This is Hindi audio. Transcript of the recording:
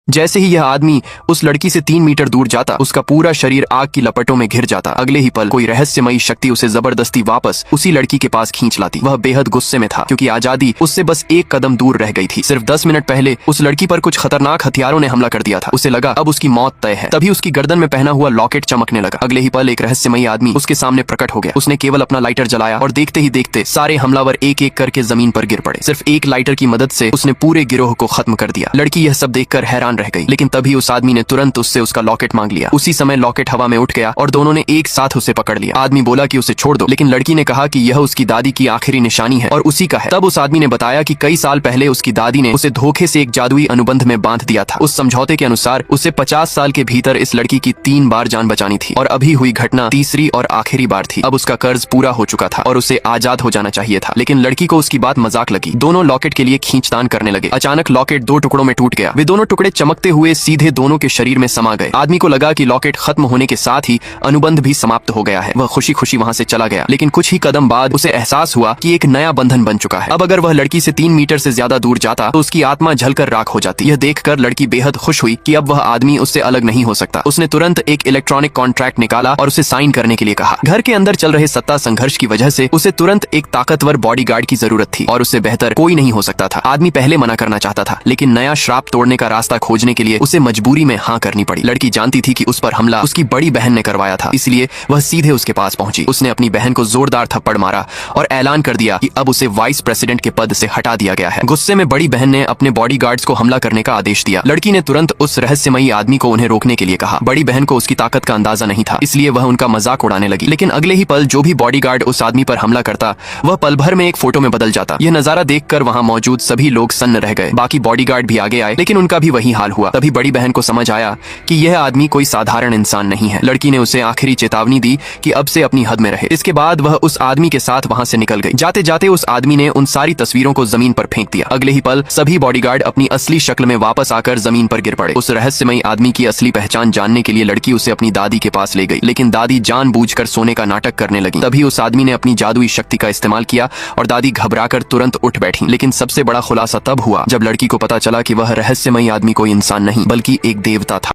जैसे ही यह आदमी उस लड़की से 3 मीटर दूर जाता, उसका पूरा शरीर आग की लपटों में घिर जाता। अगले ही पल कोई रहस्यमयी शक्ति उसे जबरदस्ती वापस उसी लड़की के पास खींच लाती। वह बेहद गुस्से में था क्योंकि आजादी उससे बस एक कदम दूर रह गई थी। सिर्फ 10 मिनट पहले उस लड़की पर कुछ खतरनाक हथियारों ने हमला कर दिया था। उसे लगा अब उसकी मौत तय है। तभी उसकी गर्दन में पहना हुआ लॉकेट चमकने लगा। अगले ही पल एक रहस्यमयी आदमी उसके सामने प्रकट हो गया। उसने केवल अपना लाइटर जलाया और देखते ही देखते सारे हमलावर एक एक करके जमीन पर गिर पड़े। सिर्फ एक लाइटर की मदद से उसने पूरे गिरोह को खत्म कर दिया। लड़की यह सब देखकर हैरान रह गई, लेकिन तभी उस आदमी ने तुरंत उससे उसका लॉकेट मांग लिया। उसी समय लॉकेट हवा में उठ गया और दोनों ने एक साथ उसे पकड़ लिया। आदमी बोला कि उसे छोड़ दो, लेकिन लड़की ने कहा कि यह उसकी दादी की आखिरी निशानी है और उसी का है। तब उस आदमी ने बताया कि कई साल पहले उसकी दादी ने उसे धोखे से एक जादुई अनुबंध में बांध दिया था। उस समझौते के अनुसार उसे 50 साल के भीतर इस लड़की की 3 बार जान बचानी थी और अभी हुई घटना तीसरी और आखिरी बार थी। अब उसका कर्ज पूरा हो चुका था और उसे आजाद हो जाना चाहिए था, लेकिन लड़की को उसकी बात मजाक लगी। दोनों लॉकेट के लिए खींचतान करने लगे। अचानक लॉकेट 2 टुकड़ों में टूट गया। वे दोनों टुकड़े चमकते हुए सीधे दोनों के शरीर में समा गए। आदमी को लगा कि लॉकेट खत्म होने के साथ ही अनुबंध भी समाप्त हो गया है। वह खुशी खुशी वहां से चला गया, लेकिन कुछ ही कदम बाद उसे एहसास हुआ कि एक नया बंधन बन चुका है। अब अगर वह लड़की से 3 मीटर से ज्यादा दूर जाता तो उसकी आत्मा जलकर राख हो जाती। यह देखकर लड़की बेहद खुश हुई कि अब वह आदमी उससे अलग नहीं हो सकता। उसने तुरंत एक इलेक्ट्रॉनिक कॉन्ट्रैक्ट निकाला और उसे साइन करने के लिए कहा। घर के अंदर चल रहे सत्ता संघर्ष की वजह से उसे तुरंत एक ताकतवर बॉडीगार्ड की जरूरत थी और उससे बेहतर कोई नहीं हो सकता था। आदमी पहले मना करना चाहता था, लेकिन नया श्राप तोड़ने का रास्ता खोजने के लिए उसे मजबूरी में हाँ करनी पड़ी। लड़की जानती थी कि उस पर हमला उसकी बड़ी बहन ने करवाया था, इसलिए वह सीधे उसके पास पहुंची। उसने अपनी बहन को जोरदार थप्पड़ मारा और ऐलान कर दिया कि अब उसे वाइस प्रेसिडेंट के पद से हटा दिया गया है। गुस्से में बड़ी बहन ने अपने बॉडीगार्ड्स को हमला करने का आदेश दिया। लड़की ने तुरंत उस रहस्यमयी आदमी को उन्हें रोकने के लिए कहा। बड़ी बहन को उसकी ताकत का अंदाजा नहीं था, इसलिए वह उनका मजाक उड़ाने लगी। लेकिन अगले ही पल जो भी बॉडीगार्ड उस आदमी पर हमला करता, वह पल भर में एक फोटो में बदल जाता। यह नजारा देखकर वहां मौजूद सभी लोग सन्न रह गए। बाकी बॉडीगार्ड भी आगे आए, लेकिन उनका भी वही हाल हुआ। तभी बड़ी बहन को समझ आया कि यह आदमी कोई साधारण इंसान नहीं है। लड़की ने उसे आखिरी चेतावनी दी कि अब से अपनी हद में रहे। इसके बाद वह उस आदमी के साथ वहां से निकल गई। जाते जाते उस आदमी ने उन सारी तस्वीरों को जमीन पर फेंक दिया। अगले ही पल सभी बॉडीगार्ड अपनी असली शक्ल में वापस आकर जमीन पर गिर पड़े। उस रहस्यमयी आदमी की असली पहचान जानने के लिए लड़की उसे अपनी दादी के पास ले गई, लेकिन दादी जानबूझकर सोने का नाटक करने लगी। तभी उस आदमी ने अपनी जादुई शक्ति का इस्तेमाल किया और दादी घबराकर तुरंत उठ बैठी। लेकिन सबसे बड़ा खुलासा तब हुआ जब लड़की को पता चला कि वह रहस्यमयी आदमी कोई इंसान नहीं बल्कि एक देवता था।